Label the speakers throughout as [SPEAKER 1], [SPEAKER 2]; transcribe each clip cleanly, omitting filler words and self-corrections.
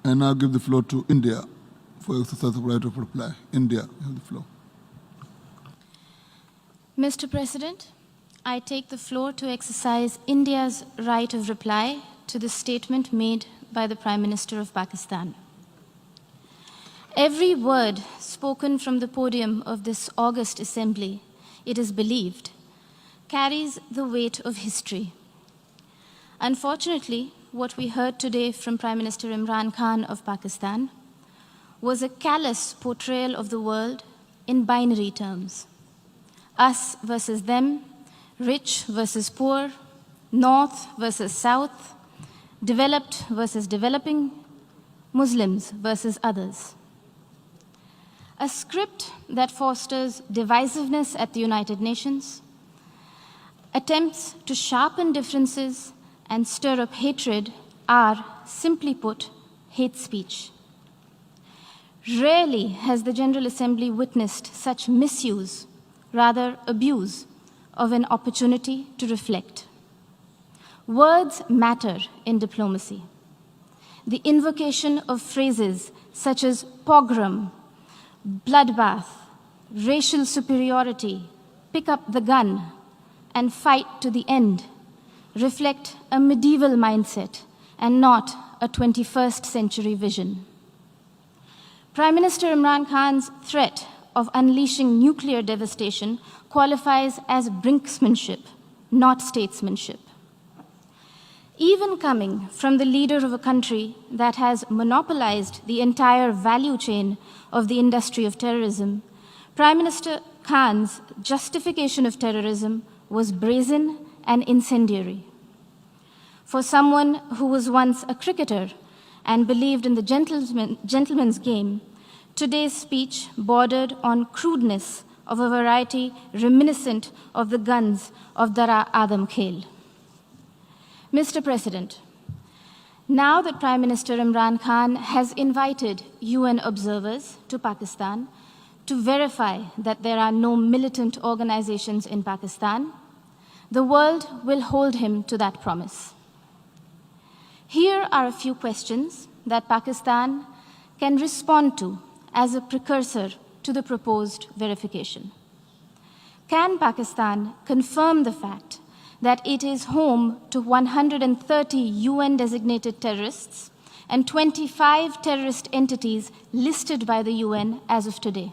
[SPEAKER 1] I now give the floor to India for exercise of right of reply. India, you have the floor.
[SPEAKER 2] Mr. President, I take the floor to exercise India's right of reply to the statement made by the Prime Minister of Pakistan. Every word spoken from the podium of this august assembly, it is believed, carries the weight of history. Unfortunately, what we heard today from Prime Minister Imran Khan of Pakistan was a callous portrayal of the world in binary terms. Us versus them, rich versus poor, north versus south, developed versus developing, Muslims versus others. A script that fosters divisiveness at the United Nations, attempts to sharpen differences and stir up hatred are, simply put, hate speech. Rarely has the General Assembly witnessed such misuse, rather abuse, of an opportunity to reflect. Words matter in diplomacy. The invocation of phrases such as pogrom, bloodbath, racial superiority, pick up the gun, and fight to the end reflect a medieval mindset and not a 21st century vision. Prime Minister Imran Khan's threat of unleashing nuclear devastation qualifies as brinksmanship, not statesmanship. Even coming from the leader of a country that has monopolized the entire value chain of the industry of terrorism, Prime Minister Khan's justification of terrorism was brazen and incendiary. For someone who was once a cricketer and believed in the gentleman's game, today's speech bordered on crudeness of a variety reminiscent of the guns of Dara Adam Khel. Mr. President, now that Prime Minister Imran Khan has invited UN observers to Pakistan to verify that there are no militant organizations in Pakistan, the world will hold him to that promise. Here are a few questions that Pakistan can respond to as a precursor to the proposed verification. Can Pakistan confirm the fact that it is home to 130 UN-designated terrorists and 25 terrorist entities listed by the UN as of today?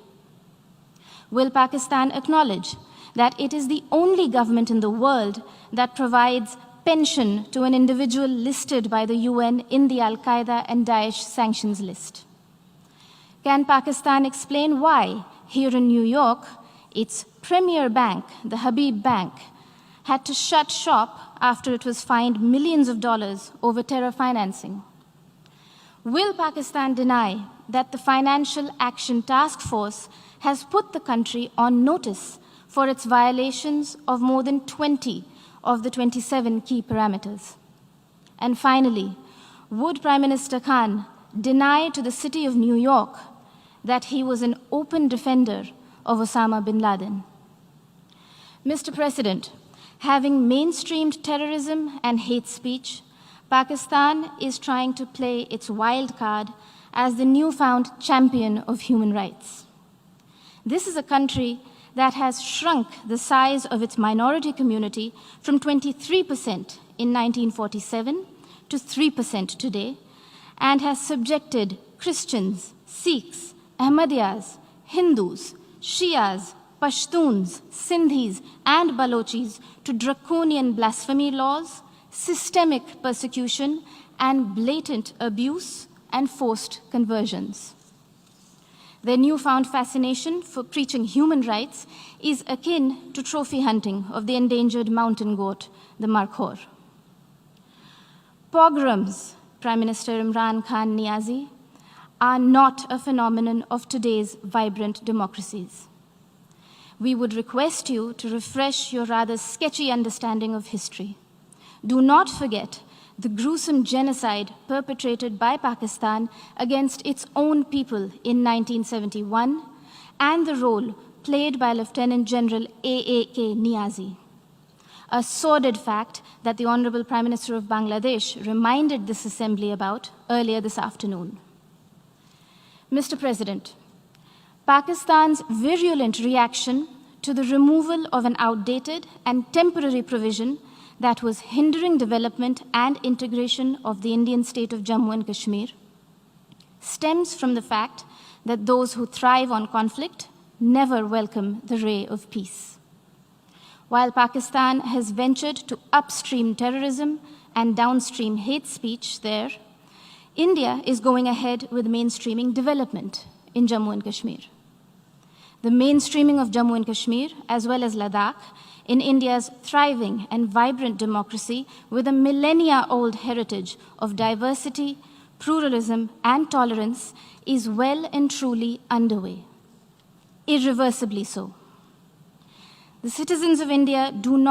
[SPEAKER 2] Will Pakistan acknowledge that it is the only government in the world that provides pension to an individual listed by the UN in the Al-Qaeda and Daesh sanctions list? Can Pakistan explain why, here in New York, its premier bank, the Habib Bank, had to shut shop after it was fined millions of dollars over terror financing? Will Pakistan deny that the Financial Action Task Force has put the country on notice for its violations of more than 20 of the 27 key parameters? And finally, would Prime Minister Khan deny to the city of New York that he was an open defender of Osama bin Laden? Mr. President, having mainstreamed terrorism and hate speech, Pakistan is trying to play its wild card as the newfound champion of human rights. This is a country that has shrunk the size of its minority community from 23% in 1947 to 3% today, and has subjected Christians, Sikhs, Ahmadiyyas, Hindus, Shias, Pashtuns, Sindhis, and Balochis to draconian blasphemy laws, systemic persecution, and blatant abuse and forced conversions. Their newfound fascination for preaching human rights is akin to trophy hunting of the endangered mountain goat, the markhor. Pogroms, Prime Minister Imran Khan Niazi, are not a phenomenon of today's vibrant democracies. We would request you to refresh your rather sketchy understanding of history. Do not forget the gruesome genocide perpetrated by Pakistan against its own people in 1971 and the role played by Lieutenant General A.A.K. Niazi. a sordid fact that the Honorable Prime Minister of Bangladesh reminded this assembly about earlier this afternoon. Mr. President, Pakistan's virulent reaction to the removal of an outdated and temporary provision that was hindering development and integration of the Indian state of Jammu and Kashmir stems from the fact that those who thrive on conflict never welcome the ray of peace. While Pakistan has ventured to upstream terrorism and downstream hate speech there, India is going ahead with mainstreaming development in Jammu and Kashmir. The mainstreaming of Jammu and Kashmir, as well as Ladakh, in India's thriving and vibrant democracy with a millennia-old heritage of diversity, pluralism, and tolerance is well and truly underway, irreversibly so. The citizens of India do not